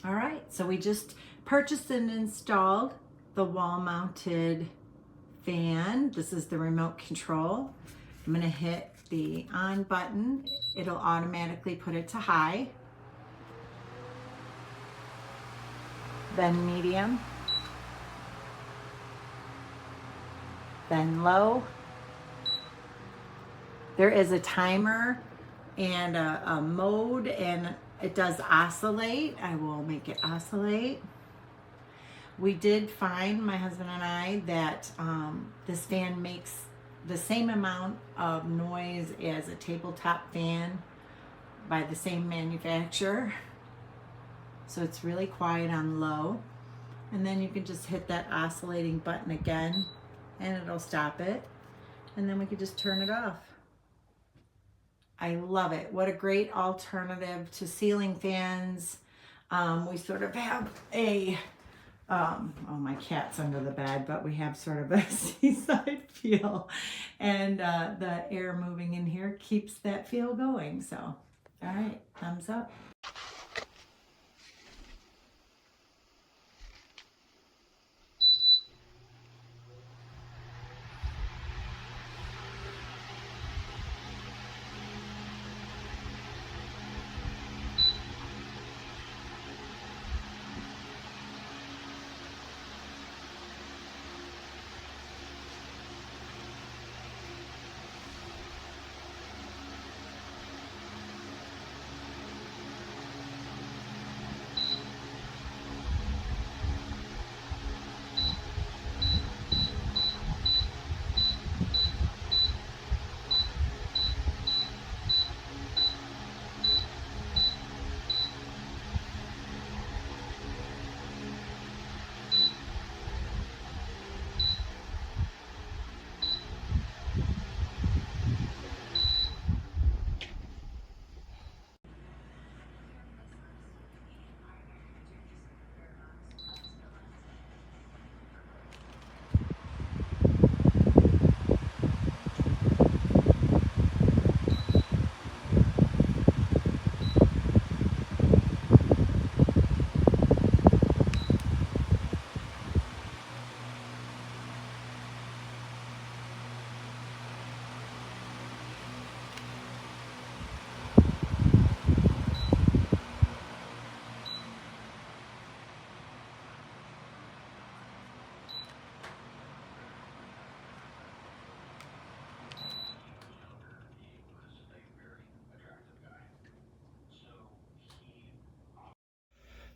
All right, so we just purchased and installed the wall-mounted fan. This is the remote control. I'm gonna hit the on button. It'll automatically put it to high, then medium, then low. There is a timer and a mode, and it does oscillate. I will make it oscillate. We did find, my husband and I, that this fan makes the same amount of noise as a tabletop fan by the same manufacturer. So it's really quiet on low. And then you can just hit that oscillating button again and it'll stop it. And then we can just turn it off. I love it. What a great alternative to ceiling fans. We sort of have a, oh, my cat's under the bed, but we have sort of a seaside feel. And the air moving in here keeps that feel going. So, all right, thumbs up.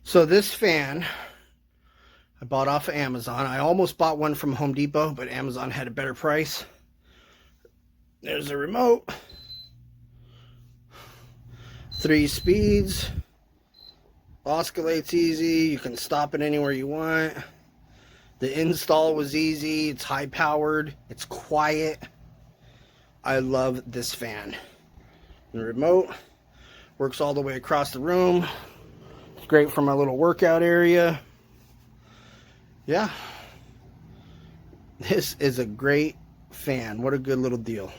So this fan I bought off of Amazon. I almost bought one from Home Depot, but Amazon had a better price. There's a remote. 3 speeds. Oscillates easy. You can stop it anywhere you want. The install was easy. It's high powered. It's quiet. I love this fan. The remote works all the way across the room. It's great for my little workout area. Yeah. This is a great fan. What a good little deal.